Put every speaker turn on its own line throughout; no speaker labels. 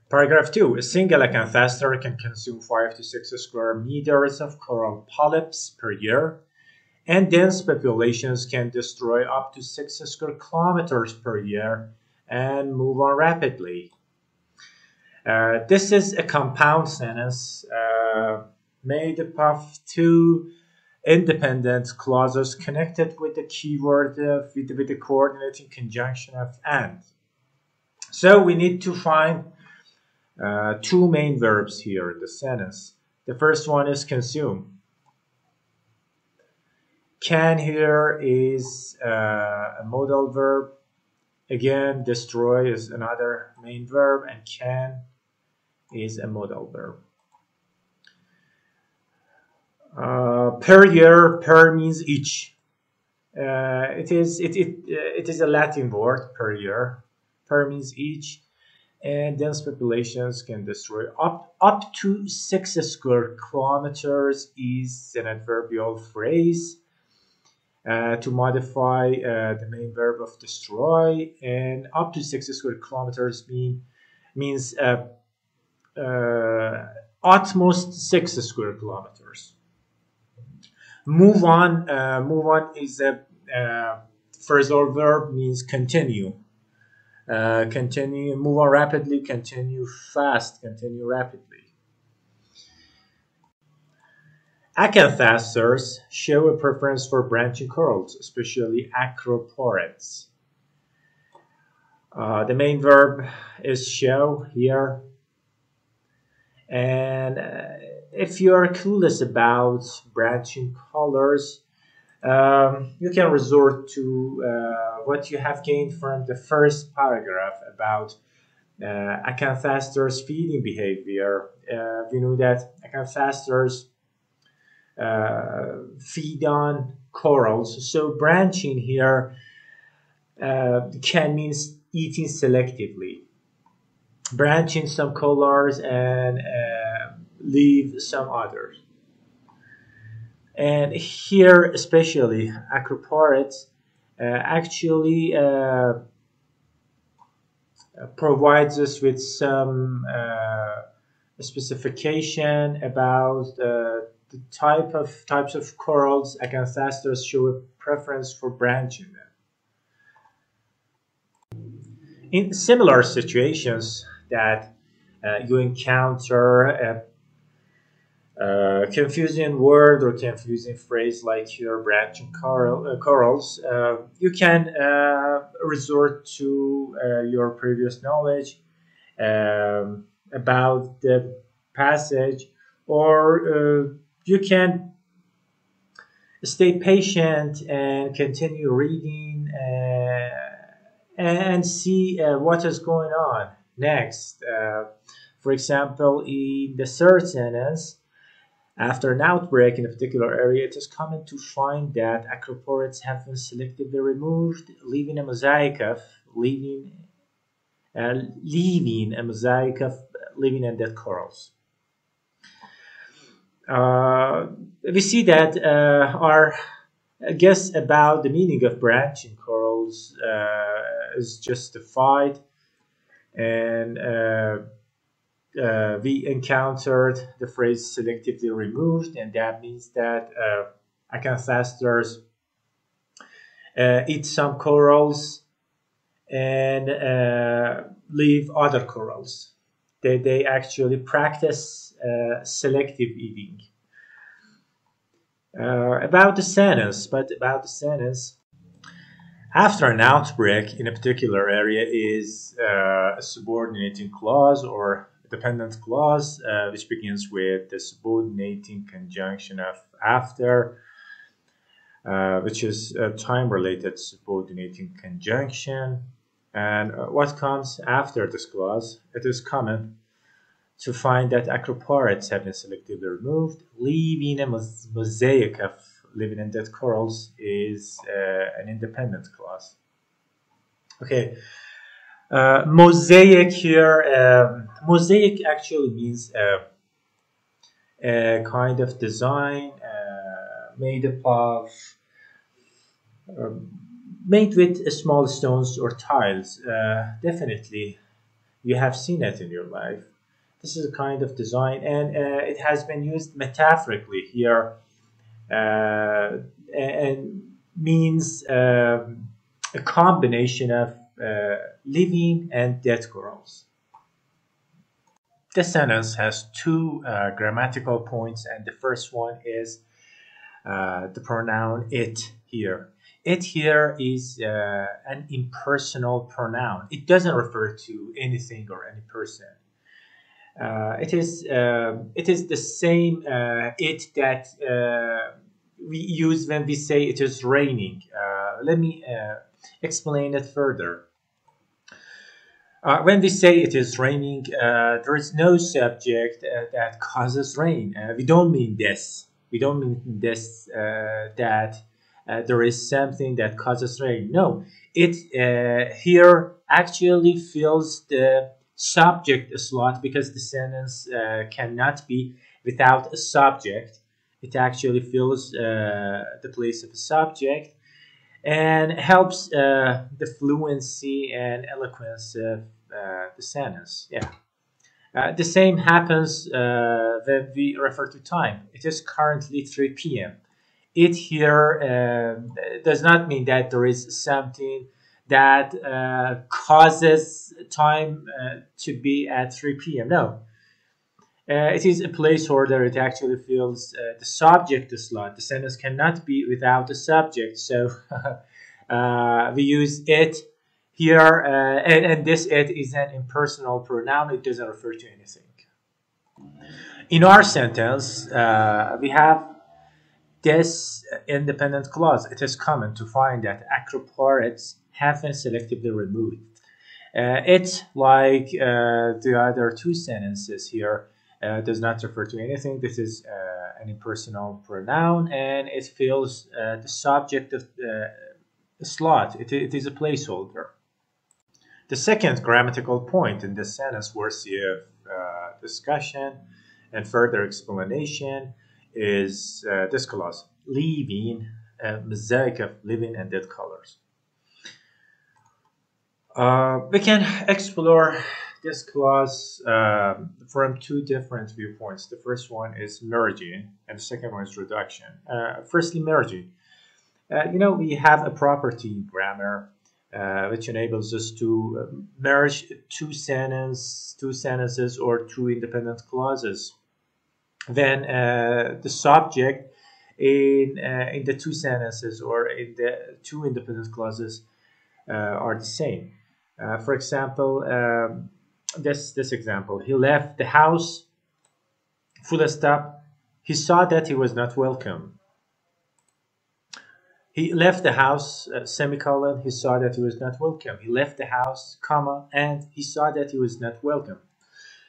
Paragraph 2. A single acanthaster can consume 5 to 6 square meters of coral polyps per year, and dense populations can destroy up to 6 square kilometers per year and move on rapidly. This is a compound sentence made up of two independent clauses connected with the keyword with the coordinating conjunction of and. So we need to find two main verbs here in the sentence. The first one is consume. Can here is a modal verb. Again, destroy is another main verb, and can is a modal verb. Per year, per means each. It is a Latin word, per year. Per means each, and dense populations can destroy up to 6 square kilometers is an adverbial phrase to modify the main verb of destroy, and up to 6 square kilometers means utmost 6 square kilometers. Move on. Move on is a phrasal verb, means continue. Continue, move on rapidly, continue fast, continue rapidly. Acanthasters show a preference for branching corals, especially acroporids. The main verb is show here. And if you are clueless about branching colors, you can resort to what you have gained from the first paragraph about acanthasters' feeding behavior. We know that acanthasters feed on corals, so branching here can mean eating selectively. Branching some colors and leave some others. And here, especially acroporids, actually provides us with some specification about the types of corals acanthasters show a preference for branching them. In similar situations that you encounter a confusing word or confusing phrase like here branching corals, you can resort to your previous knowledge about the passage, or you can stay patient and continue reading and see what is going on next. For example, in the third sentence, after an outbreak in a particular area, it is common to find that acroporids have been selectively removed, leaving a mosaic of living and dead corals. We see that our guess about the meaning of branching corals is justified, and we encountered the phrase selectively removed, and that means that acanthasters eat some corals and leave other corals. They actually practice selective eating. About the sentence, after an outbreak in a particular area is a subordinating clause or dependent clause, which begins with the subordinating conjunction of after, which is a time-related subordinating conjunction. And what comes after this clause? It is common to find that acroporids have been selectively removed. Leaving a mosaic of living and dead corals is an independent clause. Okay. Mosaic here, mosaic actually means a kind of design made up of made with small stones or tiles. Definitely You have seen it in your life. This is a kind of design, and it has been used metaphorically here, and means a combination of living and dead corals. This sentence has two grammatical points, and the first one is the pronoun it here. It here is an impersonal pronoun. It doesn't refer to anything or any person. It is the same it that we use when we say it is raining. Let me explain it further. When we say it is raining, there is no subject that causes rain. We don't mean this. We don't mean this that there is something that causes rain. No, it here actually fills the subject slot because the sentence cannot be without a subject. It actually fills the place of a subject and helps the fluency and eloquence of the sentence. Yeah. The same happens when we refer to time. It is currently 3 p.m. It here does not mean that there is something that causes time to be at 3 p.m. No. It is a placeholder. It actually fills the subject slot. The sentence cannot be without the subject. So we use it here, and this it is an impersonal pronoun. It doesn't refer to anything. In our sentence, we have this independent clause. It is common to find that acroparrots have been selectively removed. It, like the other two sentences here, does not refer to anything. This is an impersonal pronoun, and it fills the subject of the slot. It is a placeholder. The second grammatical point in this sentence worthy of discussion and further explanation is this clause, leaving a mosaic of living and dead colors. We can explore this clause from two different viewpoints. The first one is merging, and the second one is reduction. Firstly, merging. We have a property in grammar which enables us to merge two sentences or two independent clauses. Then the subject in the two sentences or in the two independent clauses are the same. For example, this example, he left the house, full stop. He saw that he was not welcome. He left the house, semicolon, he saw that he was not welcome. He left the house, comma, and he saw that he was not welcome.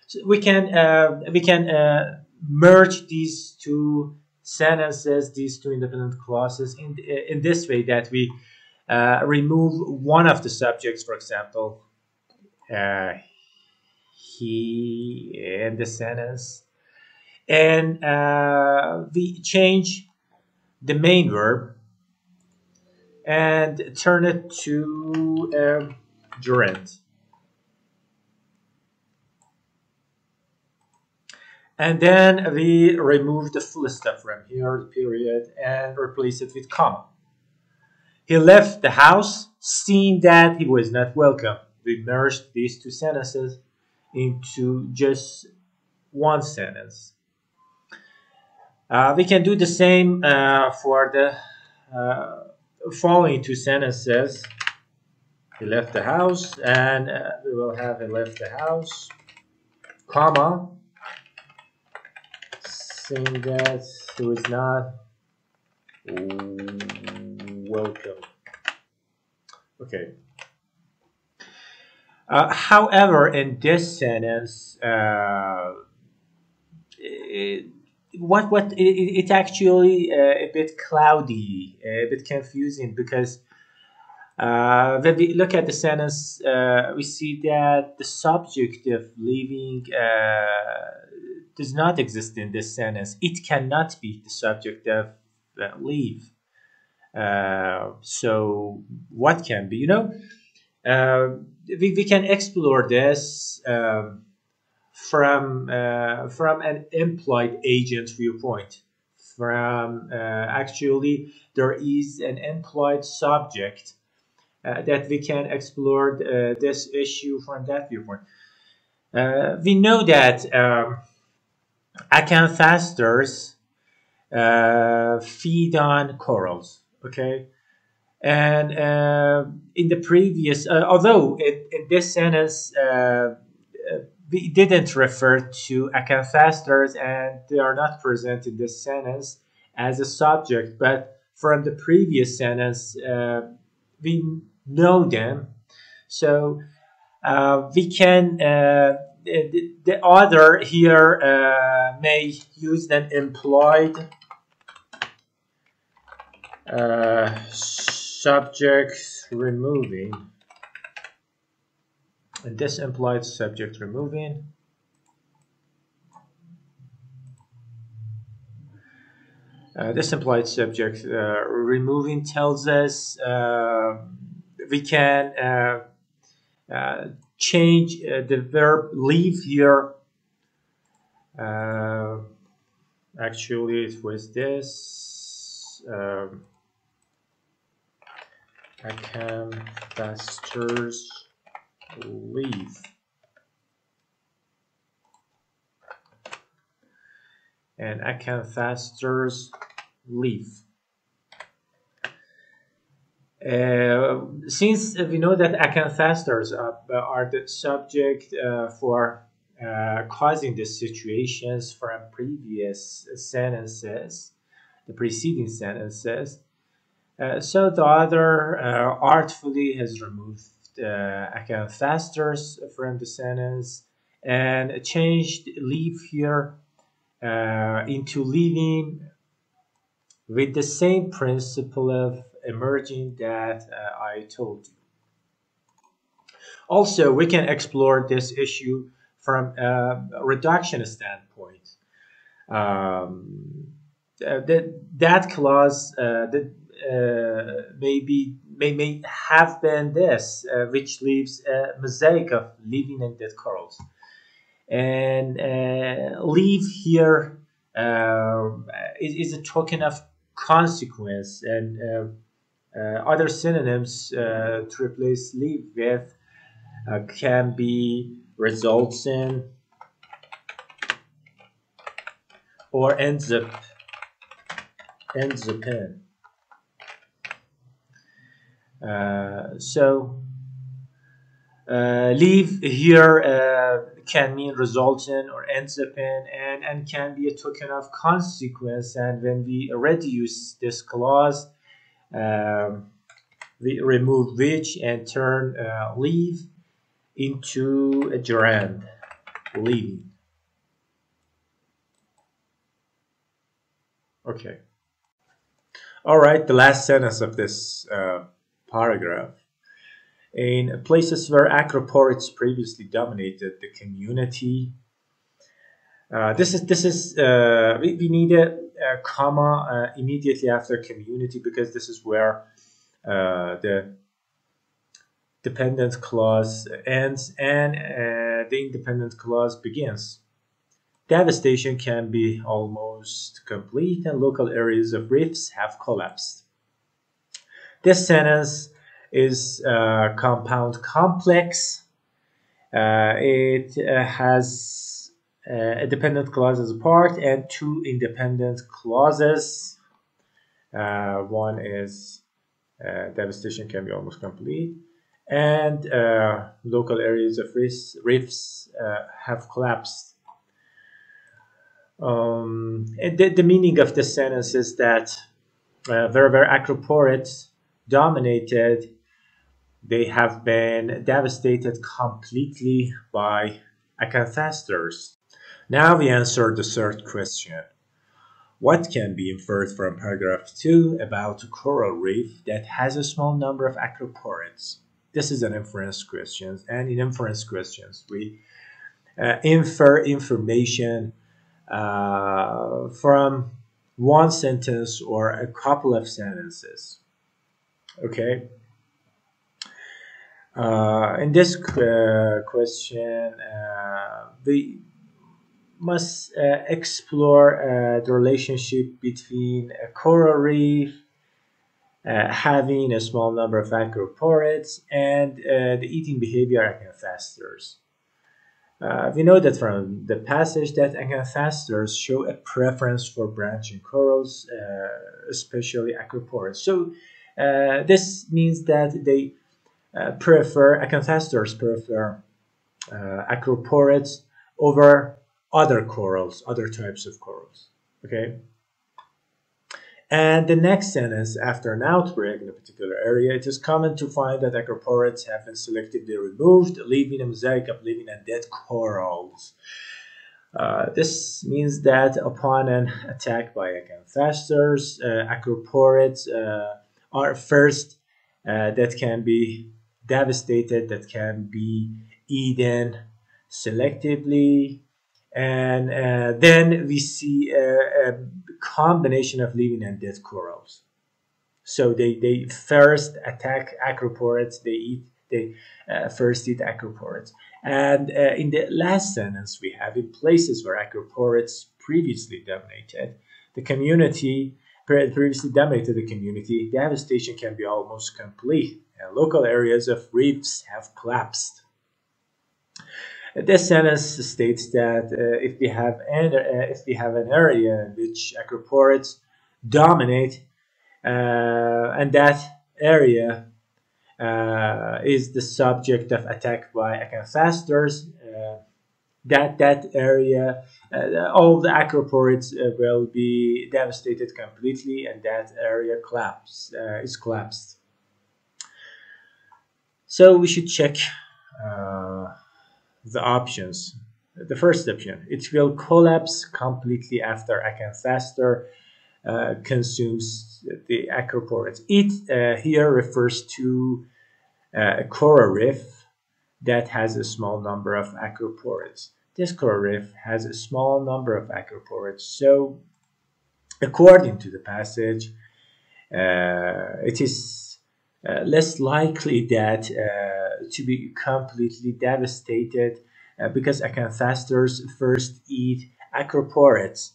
So we can merge these two sentences, these two independent clauses in this way that we remove one of the subjects, for example, he in the sentence, and we change the main verb and turn it to gerund. And then we remove the full stop from here, the period, and replace it with comma. He left the house, seeing that he was not welcome. We merged these two sentences into just one sentence. We can do the same for the following two sentences. He left the house, and we will have he left the house, comma, saying that he was not welcome. Okay. However, in this sentence, it's actually a bit cloudy, a bit confusing, because when we look at the sentence, we see that the subject of leaving does not exist in this sentence. It cannot be the subject of leave. So what can be? we can explore this from an implied agent viewpoint. Actually, there is an implied subject that we can explore this issue from that viewpoint. We know that acanthasters feed on corals. Okay, and in the previous, although in this sentence we didn't refer to acanthasters and they are not present in this sentence as a subject, but from the previous sentence we know them. So we can, the author here may use an implied subject removing, and this implied subject removing removing tells us we can change the verb leave here. Actually, it was this. Acanthasters leave. And acanthasters leave. Since we know that acanthasters are the subject for causing these situations from previous sentences, the preceding sentences, so the author artfully has removed acanthasters from the sentence and changed leave here into leaving, with the same principle of emerging that I told you. Also, we can explore this issue from a reduction standpoint. That clause may have been this, which leaves a mosaic of living and dead corals. And leave here is a token of consequence, and other synonyms to replace leave with can be results in or ends up in. So leave here can mean result in or ends up in, and can be a token of consequence. And when we reduce this clause, we remove which and turn leave into a gerund, leaving. Okay. All right, the last sentence of this paragraph. In places where acroporids previously dominated the community, we need a comma immediately after community, because this is where the dependent clause ends and the independent clause begins. Devastation can be almost complete and local areas of reefs have collapsed. This sentence is compound complex. It has a dependent clause as a part and two independent clauses. One is devastation can be almost complete, and local areas of reefs have collapsed. The meaning of this sentence is that wherever acroporids dominated, they have been devastated completely by acanthasters. Now we answer the third question. What can be inferred from paragraph 2 about a coral reef that has a small number of acroporids? This is an inference question, and in inference questions we infer information from one sentence or a couple of sentences. Okay. In this question, we must explore the relationship between a coral reef having a small number of acroporids and the eating behavior of anthasters. We know that from the passage that anthasters show a preference for branching corals, especially acroporids. So this means that they acanthasters prefer acroporids over other corals, other types of corals. Okay. And the next sentence, after an outbreak in a particular area, it is common to find that acroporids have been selectively removed, leaving a mosaic of living and dead corals. This means that upon an attack by acanthasters, acroporids are first that can be devastated, that can be eaten selectively, and then we see a combination of living and dead corals. So they first attack acroporids, they first eat acroporids. And in the last sentence we have, in places where acroporids previously dominated the community, devastation can be almost complete, and local areas of reefs have collapsed. This sentence states that if we have an area in which acroporids dominate, and that area is the subject of attack by acanthasters, that area, all the acroporids will be devastated completely, and that area is collapsed. So we should check the options. The first option, it will collapse completely after acanthaster consumes the acroporids. It here refers to a coral reef that has a small number of acroporids. This coral reef has a small number of acroporids, so according to the passage, it is less likely that to be completely devastated because acanthasters first eat acroporids.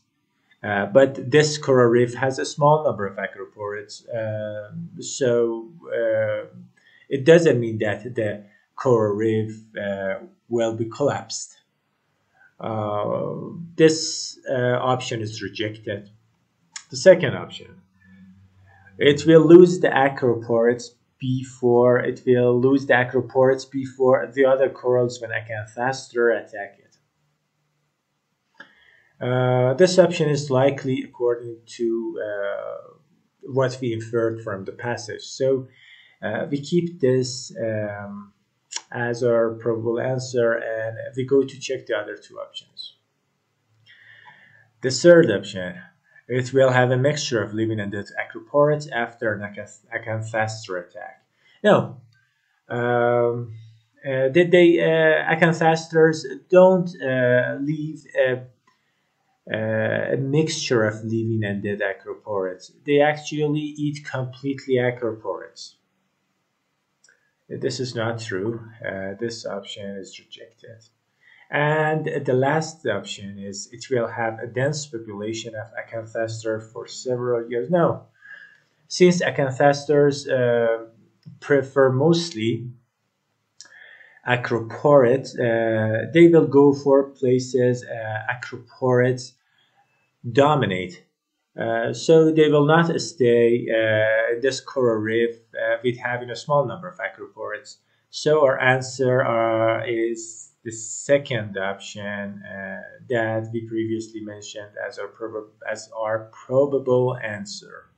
But this coral reef has a small number of acroporids, so it doesn't mean that the coral reef will be collapsed. This option is rejected. The second option, it will lose the acroporids before the other corals when acanthaster attack it. This option is likely according to what we inferred from the passage. So we keep this as our probable answer, and we go to check the other two options. The third option, it will have a mixture of living and dead acroporids after an acanthaster attack. No, acanthasters don't leave a mixture of living and dead acroporids. They actually eat completely acroporids. This is not true. This option is rejected. And the last option is it will have a dense population of acanthaster for several years. No, since acanthasters prefer mostly acroporids, they will go for places acroporids dominate. So they will not stay in this coral reef with having a small number of acroporids. So our answer is the second option that we previously mentioned as our probable answer.